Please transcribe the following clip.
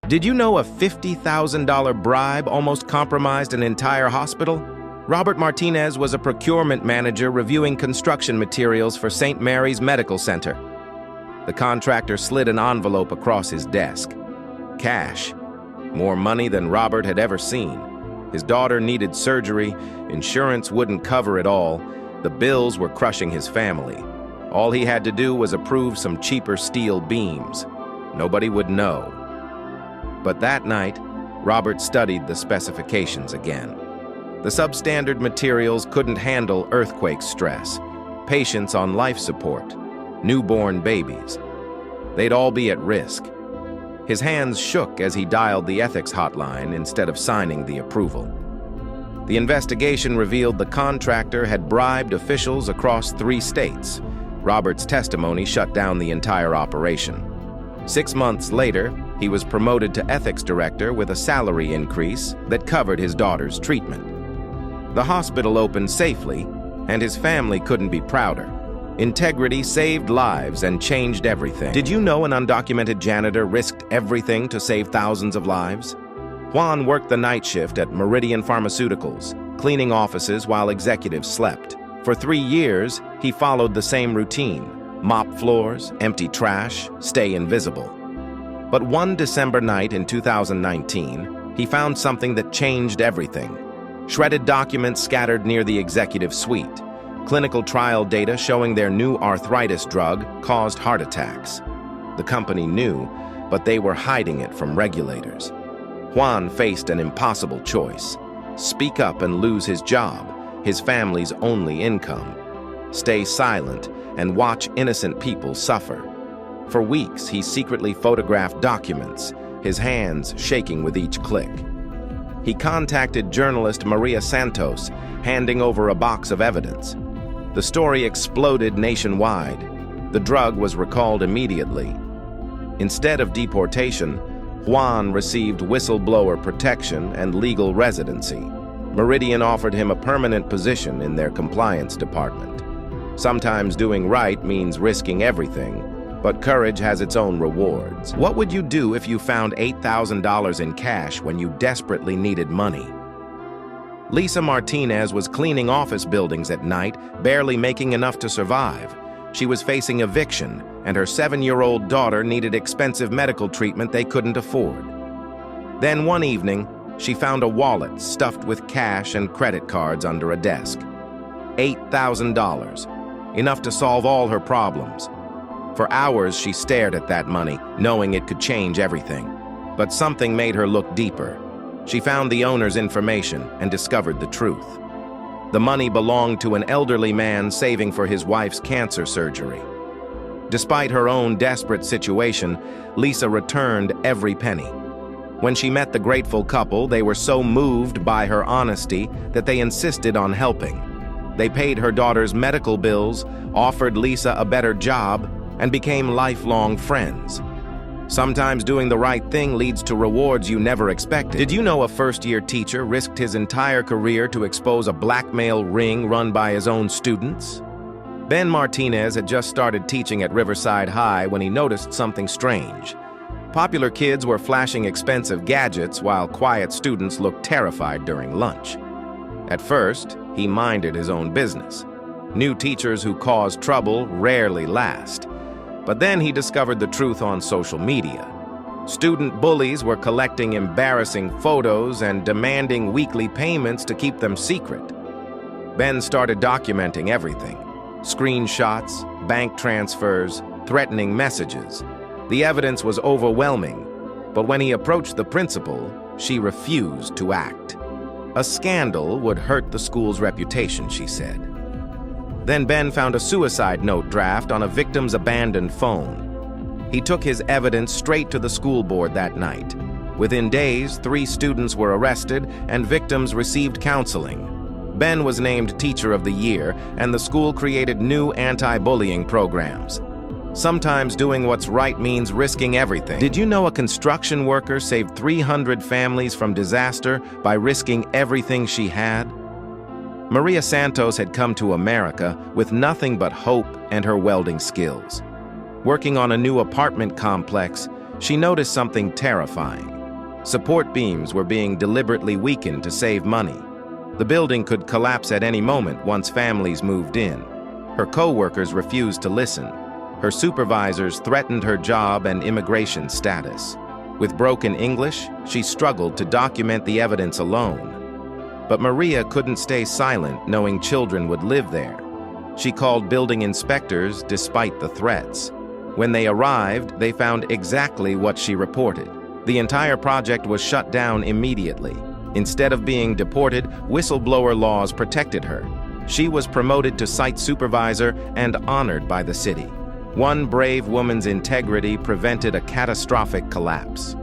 Did you know a $50,000 bribe almost compromised an entire hospital? Robert Martinez was a procurement manager reviewing construction materials for St. Mary's Medical Center. The contractor slid an envelope across his desk. Cash. More money than Robert had ever seen. His daughter needed surgery. Insurance wouldn't cover it all. The bills were crushing his family. All he had to do was approve some cheaper steel beams. Nobody would know. But that night, Robert studied the specifications again. The substandard materials couldn't handle earthquake stress, patients on life support, newborn babies. They'd all be at risk. His hands shook as he dialed the ethics hotline instead of signing the approval. The investigation revealed the contractor had bribed officials across 3 states. Robert's testimony shut down the entire operation. 6 months later, he was promoted to ethics director with a salary increase that covered his daughter's treatment. The hospital opened safely, and his family couldn't be prouder. Integrity saved lives and changed everything. Did you know an undocumented janitor risked everything to save thousands of lives? Juan worked the night shift at Meridian Pharmaceuticals, cleaning offices while executives slept. For 3 years, he followed the same routine: mop floors, empty trash, stay invisible. But one December night in 2019, he found something that changed everything. Shredded documents scattered near the executive suite. Clinical trial data showing their new arthritis drug caused heart attacks. The company knew, but they were hiding it from regulators. Juan faced an impossible choice: speak up and lose his job, his family's only income. Stay silent and watch innocent people suffer. For weeks, he secretly photographed documents, his hands shaking with each click. He contacted journalist Maria Santos, handing over a box of evidence. The story exploded nationwide. The drug was recalled immediately. Instead of deportation, Juan received whistleblower protection and legal residency. Meridian offered him a permanent position in their compliance department. Sometimes doing right means risking everything, but courage has its own rewards. What would you do if you found $8,000 in cash when you desperately needed money? Lisa Martinez was cleaning office buildings at night, barely making enough to survive. She was facing eviction, and her 7-year-old daughter needed expensive medical treatment they couldn't afford. Then one evening, she found a wallet stuffed with cash and credit cards under a desk. $8,000, enough to solve all her problems. For hours, she stared at that money, knowing it could change everything. But something made her look deeper. She found the owner's information and discovered the truth. The money belonged to an elderly man saving for his wife's cancer surgery. Despite her own desperate situation, Lisa returned every penny. When she met the grateful couple, they were so moved by her honesty that they insisted on helping. They paid her daughter's medical bills, offered Lisa a better job, and became lifelong friends. Sometimes doing the right thing leads to rewards you never expected. Did you know a first-year teacher risked his entire career to expose a blackmail ring run by his own students? Ben Martinez had just started teaching at Riverside High when he noticed something strange. Popular kids were flashing expensive gadgets while quiet students looked terrified during lunch. At first, he minded his own business. New teachers who cause trouble rarely last. But then he discovered the truth on social media. Student bullies were collecting embarrassing photos and demanding weekly payments to keep them secret. Ben started documenting everything: screenshots, bank transfers, threatening messages. The evidence was overwhelming, but when he approached the principal, she refused to act. A scandal would hurt the school's reputation, she said. Then Ben found a suicide note draft on a victim's abandoned phone. He took his evidence straight to the school board that night. Within days, 3 students were arrested and victims received counseling. Ben was named Teacher of the Year, and the school created new anti-bullying programs. Sometimes doing what's right means risking everything. Did you know a construction worker saved 300 families from disaster by risking everything she had? Maria Santos had come to America with nothing but hope and her welding skills. Working on a new apartment complex, she noticed something terrifying. Support beams were being deliberately weakened to save money. The building could collapse at any moment once families moved in. Her co-workers refused to listen. Her supervisors threatened her job and immigration status. With broken English, she struggled to document the evidence alone. But Maria couldn't stay silent, knowing children would live there. She called building inspectors despite the threats. When they arrived, they found exactly what she reported. The entire project was shut down immediately. Instead of being deported, whistleblower laws protected her. She was promoted to site supervisor and honored by the city. One brave woman's integrity prevented a catastrophic collapse.